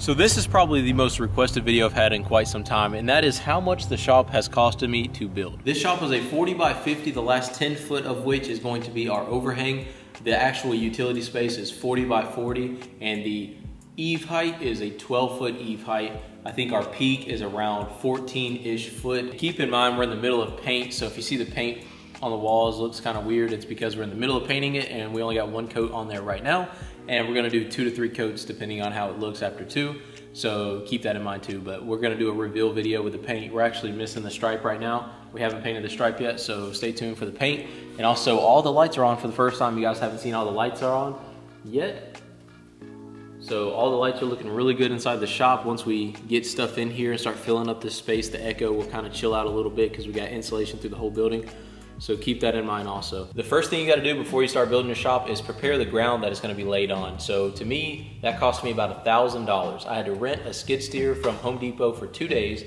So this is probably the most requested video I've had in quite some time, and that is how much the shop has costed me to build. This shop is a 40 by 50, the last 10 foot of which is going to be our overhang. The actual utility space is 40 by 40, and the eave height is a 12-foot eave height. I think our peak is around 14-ish foot. Keep in mind we're in the middle of paint, so if you see the paint on the walls looks kind of weird, it's because we're in the middle of painting it and we only got one coat on there right now, and we're gonna do 2 to 3 coats depending on how it looks after 2. So keep that in mind too, but we're gonna do a reveal video with the paint. We're actually missing the stripe right now. We haven't painted the stripe yet, so stay tuned for the paint. And also all the lights are on for the first time. You guys haven't seen all the lights are on yet. So all the lights are looking really good inside the shop. Once we get stuff in here and start filling up this space, the echo will kind of chill out a little bit because we got insulation through the whole building. So keep that in mind also. The first thing you gotta do before you start building your shop is prepare the ground that is gonna be laid on. So to me, that cost me about $1,000. I had to rent a skid steer from Home Depot for 2 days.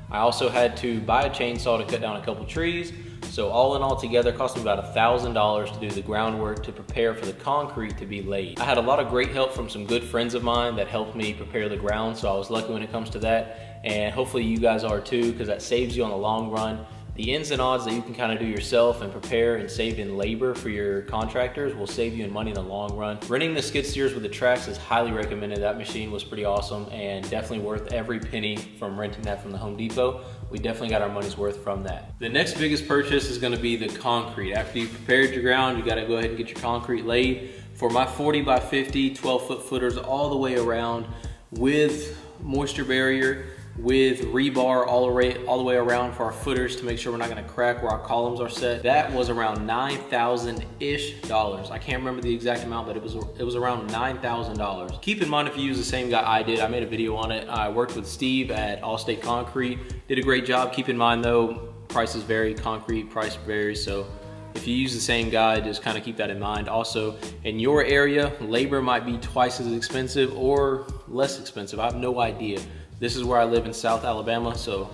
I also had to buy a chainsaw to cut down a couple trees. So all in all together, it cost me about $1,000 to do the groundwork to prepare for the concrete to be laid. I had a lot of great help from some good friends of mine that helped me prepare the ground, so I was lucky when it comes to that. And hopefully you guys are too, because that saves you on the long run. The ins and odds that you can kind of do yourself and prepare and save in labor for your contractors will save you in money in the long run. Renting the skid steers with the tracks is highly recommended. That machine was pretty awesome and definitely worth every penny from renting that from the Home Depot. We definitely got our money's worth from that. The next biggest purchase is gonna be the concrete. After you've prepared your ground, you gotta go ahead and get your concrete laid. For my 40 by 50, 12-foot footers all the way around with moisture barrier, with rebar all the way around for our footers to make sure we're not gonna crack where our columns are set. That was around $9,000-ish. I can't remember the exact amount, but it was around $9,000. Keep in mind if you use the same guy I did, I made a video on it. I worked with Steve at Allstate Concrete, did a great job. Keep in mind though, prices vary, concrete price varies, so if you use the same guy, just kind of keep that in mind. Also, in your area, labor might be twice as expensive or less expensive. I have no idea. This is where I live in South Alabama, so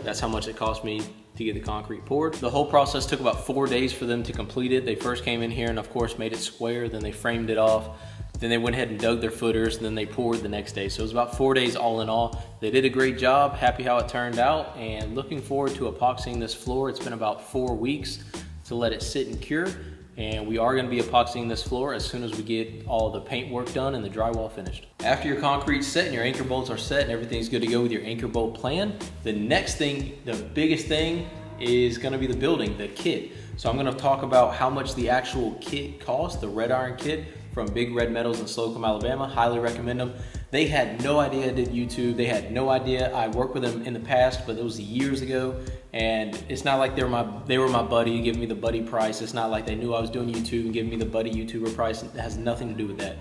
that's how much it cost me to get the concrete poured. The whole process took about 4 days for them to complete it. They first came in here and of course made it square, then they framed it off, then they went ahead and dug their footers, and then they poured the next day. So it was about 4 days all in all. They did a great job, happy how it turned out, and looking forward to epoxying this floor. It's been about 4 weeks to let it sit and cure. And we are gonna be epoxying this floor as soon as we get all the paint work done and the drywall finished. After your concrete's set and your anchor bolts are set and everything's good to go with your anchor bolt plan, the next thing, the biggest thing, is gonna be the building, the kit. So I'm gonna talk about how much the actual kit costs, the red iron kit from Big Red Metals in Slocomb, Alabama. Highly recommend them. They had no idea I did YouTube. They had no idea I worked with them in the past, but it was years ago. And it's not like they were my buddy, giving me the buddy price. It's not like they knew I was doing YouTube and giving me the buddy YouTuber price. It has nothing to do with that.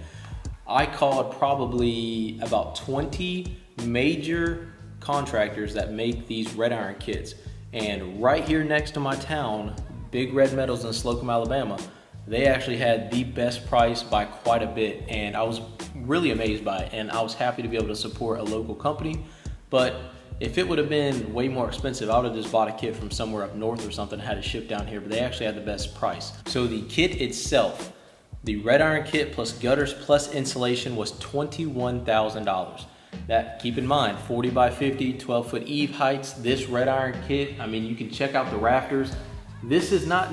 I called probably about 20 major contractors that make these red iron kits. And right here next to my town, Big Red Metals in Slocomb, Alabama, they actually had the best price by quite a bit. And I was really amazed by it. And I was happy to be able to support a local company. But if it would have been way more expensive, I would have just bought a kit from somewhere up north or something and had it shipped down here, but they actually had the best price. So the kit itself, the red iron kit plus gutters plus insulation was $21,000. That, keep in mind, 40 by 50, 12-foot eave heights. This red iron kit, I mean, you can check out the rafters. This is not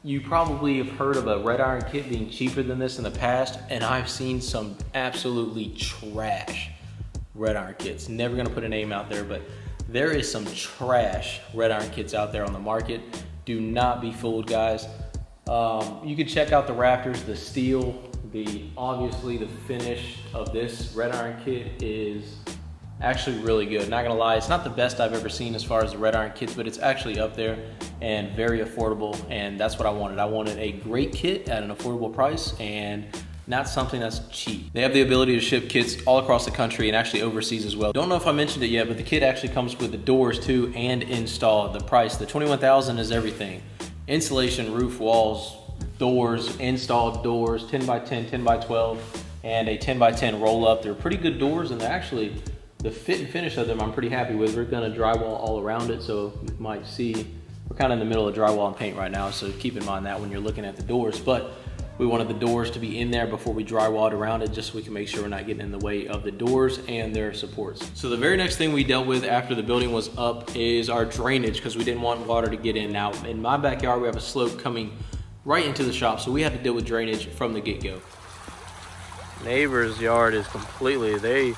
you probably have heard of a red iron kit being cheaper than this in the past, and I've seen some absolutely trash red iron kits. Never gonna put a name out there, but there is some trash red iron kits out there on the market. Do not be fooled, guys. You can check out the rafters, the steel, obviously the finish of this red iron kit is actually really good. Not gonna lie, it's not the best I've ever seen as far as the red iron kits, but it's actually up there and very affordable, and that's what I wanted. I wanted a great kit at an affordable price and not something that's cheap. They have the ability to ship kits all across the country and actually overseas as well. Don't know if I mentioned it yet, but the kit actually comes with the doors too and installed. The price, the $21,000 is everything. Insulation, roof, walls, doors, installed doors, 10 by 10, 10 by 12, and a 10 by 10 roll up. They're pretty good doors, and they're actually, the fit and finish of them I'm pretty happy with. We're gonna drywall all around it, so you might see, we're kind of in the middle of drywall and paint right now, so keep in mind that when you're looking at the doors. But We wanted the doors to be in there before we drywalled around it, just so we can make sure we're not getting in the way of the doors and their supports. So the very next thing we dealt with after the building was up is our drainage, because we didn't want water to get in. Now, in my backyard, we have a slope coming right into the shop, so we had to deal with drainage from the get-go. Neighbor's yard is completely, they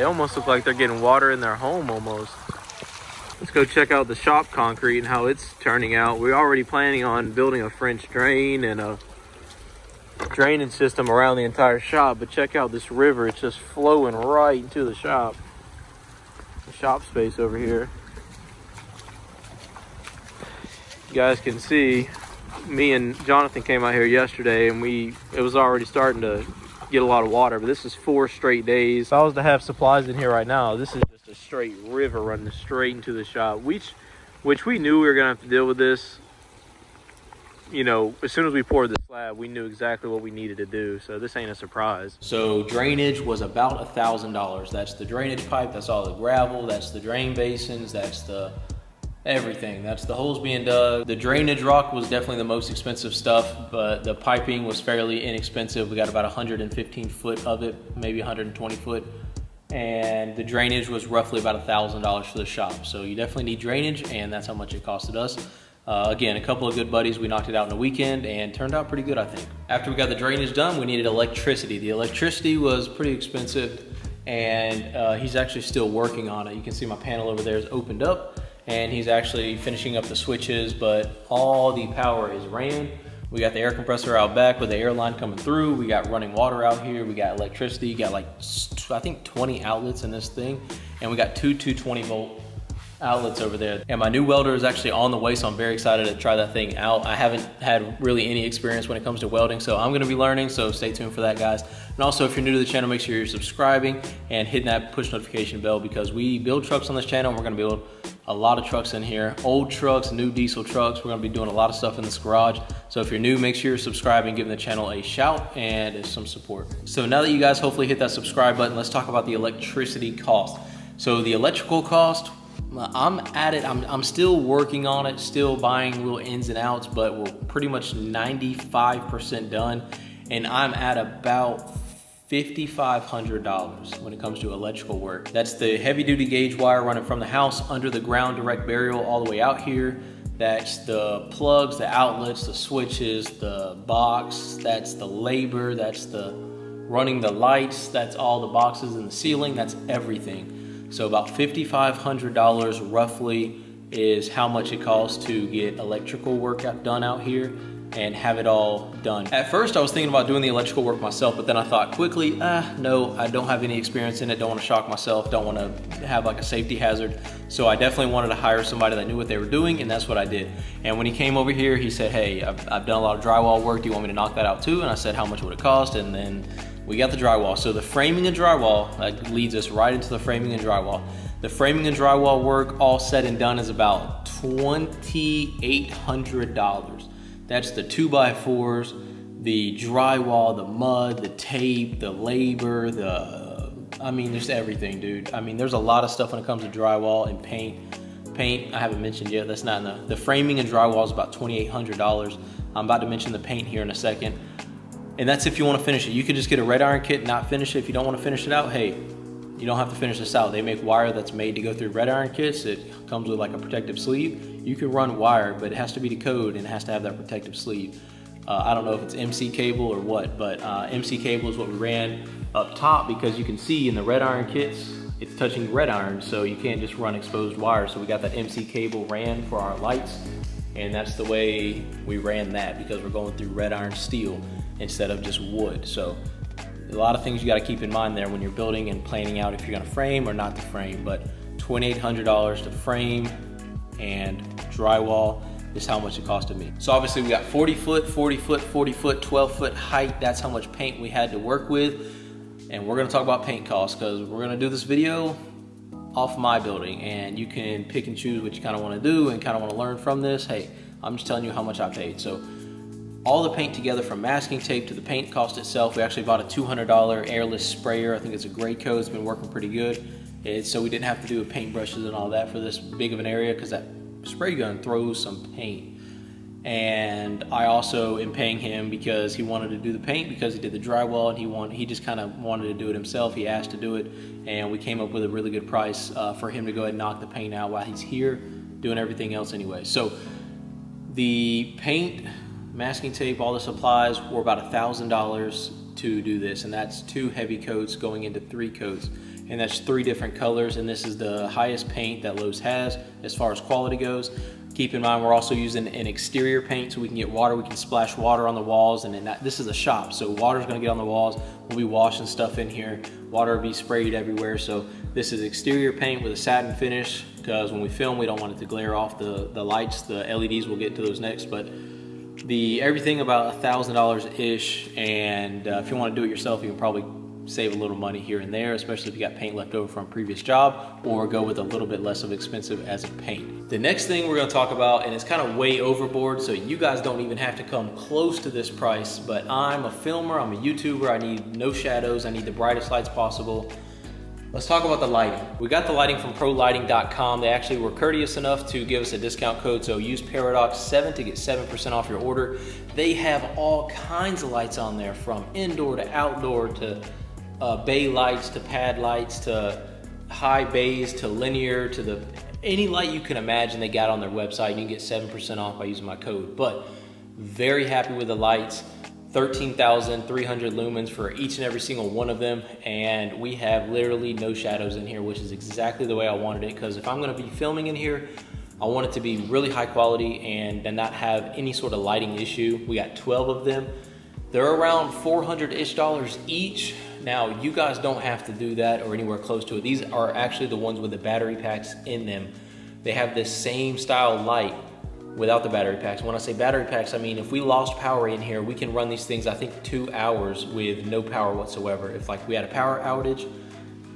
almost look like they're getting water in their home almost. Let's go check out the shop concrete and how it's turning out. We're already planning on building a French drain and a drainage system around the entire shop, but check out this river. It's just flowing right into the shop space over here. You guys can see, me and Jonathan came out here yesterday and it was already starting to get a lot of water, but this is 4 straight days. If I was to have supplies in here right now, this is just a straight river running straight into the shop, which we knew we were gonna have to deal with this. You know, as soon as we poured the slab, we knew exactly what we needed to do, so this ain't a surprise. So drainage was about $1,000. That's the drainage pipe, that's all the gravel, that's the drain basins, that's the everything. That's the holes being dug. The drainage rock was definitely the most expensive stuff, but the piping was fairly inexpensive. We got about 115 foot of it, maybe 120 foot. And the drainage was roughly about $1,000 for the shop. So you definitely need drainage, and that's how much it costed us. Again, a couple of good buddies, we knocked it out in a weekend and turned out pretty good, I think. After we got the drainage done, we needed electricity. The electricity was pretty expensive, and he's actually still working on it. You can see my panel over there is opened up, and he's actually finishing up the switches, but all the power is ran. We got the air compressor out back with the air line coming through. We got running water out here. We got electricity. You got like, I think 20 outlets in this thing, and we got two 220 volt outlets over there. And my new welder is actually on the way, so I'm very excited to try that thing out. I haven't had really any experience when it comes to welding, so I'm gonna be learning, so stay tuned for that, guys. And also, if you're new to the channel, make sure you're subscribing and hitting that push notification bell, because we build trucks on this channel, and we're gonna build a lot of trucks in here. Old trucks, new diesel trucks. We're gonna be doing a lot of stuff in this garage. So if you're new, make sure you're subscribing, giving the channel a shout and some support. So now that you guys hopefully hit that subscribe button, let's talk about the electricity cost. So the electrical cost, I'm at it, I'm still working on it, still buying little ins and outs, but we're pretty much 95% done. And I'm at about $5,500 when it comes to electrical work. That's the heavy duty gauge wire running from the house under the ground direct burial all the way out here. That's the plugs, the outlets, the switches, the box, that's the labor, that's the running the lights, that's all the boxes in the ceiling, that's everything. So about $5,500 roughly is how much it costs to get electrical work done out here and have it all done. At first I was thinking about doing the electrical work myself, but then I thought quickly, no, I don't have any experience in it, don't want to shock myself, don't want to have like a safety hazard. So I definitely wanted to hire somebody that knew what they were doing, and that's what I did. And when he came over here, he said, hey, I've done a lot of drywall work, do you want me to knock that out too? And I said, how much would it cost? And then we got the drywall. So the framing and drywall, that leads us right into the framing and drywall. The framing and drywall work all said and done is about $2,800. That's the 2x4s, the drywall, the mud, the tape, the labor, I mean, there's everything, dude. I mean, there's a lot of stuff when it comes to drywall and paint. Paint, I haven't mentioned yet, that's not in the framing and drywall is about $2,800. I'm about to mention the paint here in a second. And that's if you want to finish it. You could just get a red iron kit, not finish it. If you don't want to finish it out, hey, you don't have to finish this out. They make wire that's made to go through red iron kits. It comes with like a protective sleeve. You can run wire, but it has to be the code and it has to have that protective sleeve. I don't know if it's MC cable or what, but MC cable is what we ran up top, because you can see in the red iron kits, it's touching red iron, so you can't just run exposed wire. So we got that MC cable ran for our lights, and that's the way we ran that, because we're going through red iron steel instead of just wood. So a lot of things you got to keep in mind there when you're building and planning out if you're going to frame or not to frame. But $2,800 to frame and drywall is how much it costed me. So obviously we got 40 foot, 40 foot, 40 foot, 12 foot height. That's how much paint we had to work with. And we're going to talk about paint costs, because we're going to do this video off my building, and you can pick and choose what you kind of want to do and kind of want to learn from this. Hey, I'm just telling you how much I paid. So all the paint together, from masking tape to the paint cost itself, we actually bought a $200 airless sprayer. I think it's a Gray Coat. It's been working pretty good. So we didn't have to do paint brushes and all that for this big of an area, because that spray gun throws some paint. And I also am paying him because he wanted to do the paint, because he did the drywall, and he just kind of wanted to do it himself. He asked to do it, and we came up with a really good price for him to go ahead and knock the paint out while he's here doing everything else anyway. So the paint, masking tape, all the supplies were about $1,000 to do this, and that's 2 heavy coats going into 3 coats, and that's 3 different colors, and this is the highest paint that Lowe's has as far as quality goes. Keep in mind, we're also using an exterior paint so we can get water. We can splash water on the walls, and then this is a shop, so water's gonna get on the walls. We'll be washing stuff in here. Water will be sprayed everywhere. So this is exterior paint with a satin finish, because when we film, we don't want it to glare off the lights. The LEDs, we'll get to those next, but everything about $1,000-ish, and if you want to do it yourself, you can probably save a little money here and there, especially if you got paint left over from a previous job, or go with a little bit less of expensive as a paint. The next thing we're going to talk about, and it's kind of way overboard, so you guys don't even have to come close to this price, but I'm a filmer, I'm a YouTuber, I need no shadows, I need the brightest lights possible. Let's talk about the lighting. We got the lighting from ProLighting.com. They actually were courteous enough to give us a discount code, so use ParoDoXz7 to get 7% off your order. They have all kinds of lights on there, from indoor to outdoor to bay lights to pad lights to high bays to linear to any light you can imagine they got on their website. You can get 7% off by using my code. But very happy with the lights. 13,300 lumens for each and every single one of them, and we have literally no shadows in here, which is exactly the way I wanted it, because if I'm going to be filming in here, I want it to be really high quality and not have any sort of lighting issue. We got 12 of them. They're around $400-ish each. Now, you guys don't have to do that or anywhere close to it. These are actually the ones with the battery packs in them. They have this same style light without the battery packs. When I say battery packs, I mean if we lost power in here, we can run these things, I think, 2 hours with no power whatsoever. If like we had a power outage,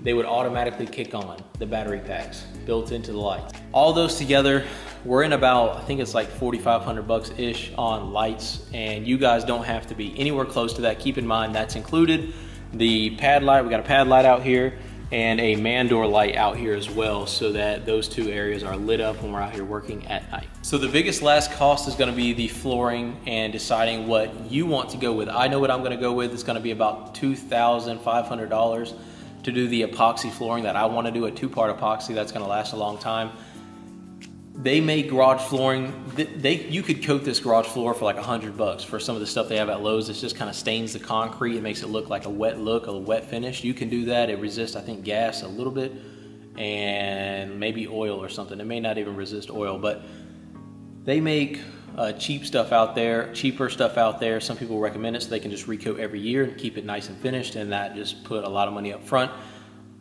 they would automatically kick on, the battery packs built into the lights. All those together, we're in about, I think it's like $4,500-ish on lights, and you guys don't have to be anywhere close to that. Keep in mind, that's included the pad light. We got a pad light out here and a man door light out here as well, so that those 2 areas are lit up when we're out here working at night. So the biggest last cost is gonna be the flooring and deciding what you want to go with. I know what I'm gonna go with. It's gonna be about $2,500 to do the epoxy flooring that I wanna do, a 2-part epoxy that's gonna last a long time. They make garage flooring. You could coat this garage floor for like $100 for some of the stuff they have at Lowe's. It just kind of stains the concrete. It makes it look like a wet finish. You can do that. It resists, I think, gas a little bit and maybe oil or something. It may not even resist oil, but they make cheaper stuff out there. Some people recommend it so they can just recoat every year and keep it nice and finished, and that just put a lot of money up front.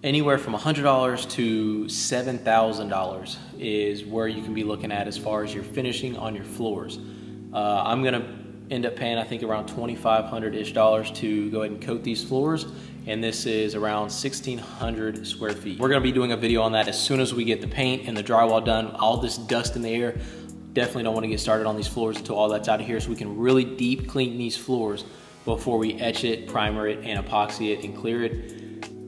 Anywhere from $100 to $7,000 is where you can be looking at as far as your finishing on your floors. I'm gonna end up paying, I think, around $2,500-ish to go ahead and coat these floors, and this is around 1,600 square feet. We're gonna be doing a video on that as soon as we get the paint and the drywall done. All this dust in the air, definitely don't want to get started on these floors until all that's out of here, so we can really deep clean these floors before we etch it, primer it, and epoxy it and clear it.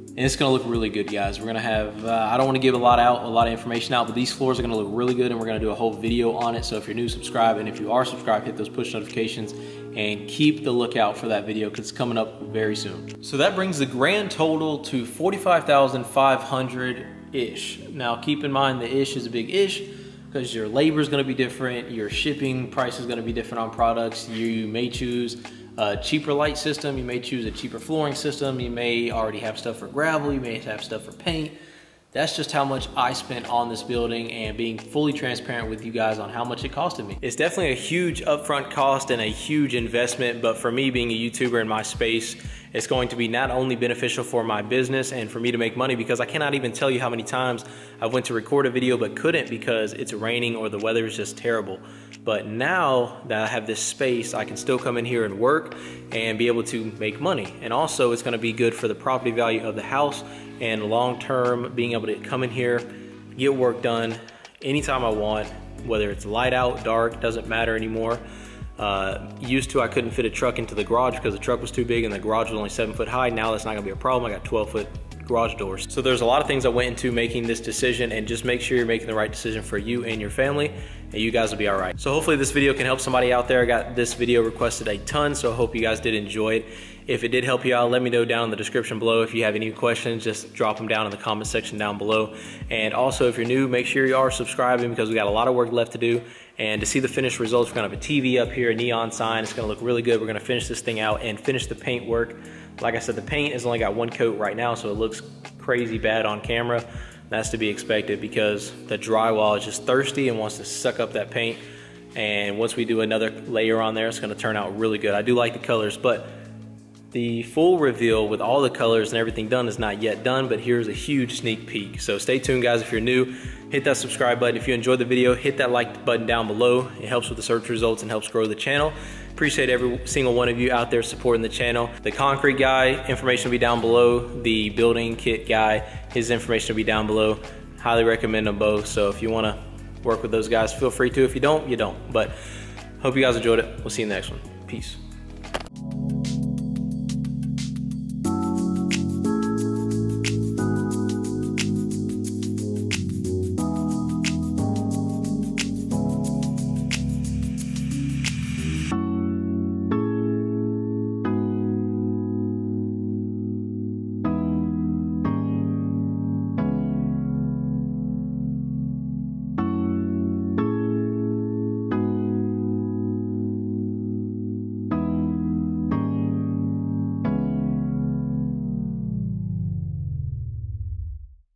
And it's gonna look really good, guys. We're gonna have, I don't wanna give a lot of information out, but these floors are gonna look really good, and we're gonna do a whole video on it. So if you're new, subscribe, and if you are subscribed, hit those push notifications and keep the lookout for that video, because it's coming up very soon. So that brings the grand total to $45,500-ish. Now keep in mind, the ish is a big ish, because your labor is gonna be different, your shipping price is gonna be different on products. You may choose a cheaper light system, you may choose a cheaper flooring system, you may already have stuff for gravel, you may have stuff for paint. That's just how much I spent on this building, and being fully transparent with you guys on how much it costed me. It's definitely a huge upfront cost and a huge investment, but for me, being a YouTuber in my space, it's going to be not only beneficial for my business and for me to make money, because I cannot even tell you how many times I went to record a video but couldn't because it's raining or the weather is just terrible. But now that I have this space, I can still come in here and work and be able to make money. And also, it's gonna be good for the property value of the house, and long-term, being able to come in here, get work done anytime I want, whether it's light out, dark, doesn't matter anymore. Used to, I couldn't fit a truck into the garage because the truck was too big and the garage was only 7 foot high. Now that's not gonna be a problem. I got 12-foot garage doors. So there's a lot of things that went into making this decision, and just make sure you're making the right decision for you and your family, and you guys will be all right. So hopefully this video can help somebody out there. I got this video requested a ton, so I hope you guys did enjoy it. If it did help you out, let me know down in the description below. If you have any questions, just drop them down in the comment section down below. And also, if you're new, make sure you are subscribing, because we got a lot of work left to do. And to see the finished results, we're gonna have a TV up here, a neon sign. It's gonna look really good. We're gonna finish this thing out and finish the paint work. Like I said, the paint has only got one coat right now, so it looks crazy bad on camera. That's to be expected, because the drywall is just thirsty and wants to suck up that paint. And once we do another layer on there, it's gonna turn out really good. I do like the colors, but the full reveal with all the colors and everything done is not yet done, but here's a huge sneak peek. So stay tuned, guys. If you're new, hit that subscribe button. If you enjoyed the video, hit that like button down below. It helps with the search results and helps grow the channel. Appreciate every single one of you out there supporting the channel. The concrete guy, information will be down below. The building kit guy, his information will be down below. Highly recommend them both. So if you wanna work with those guys, feel free to. If you don't, you don't. But hope you guys enjoyed it. We'll see you in the next one. Peace.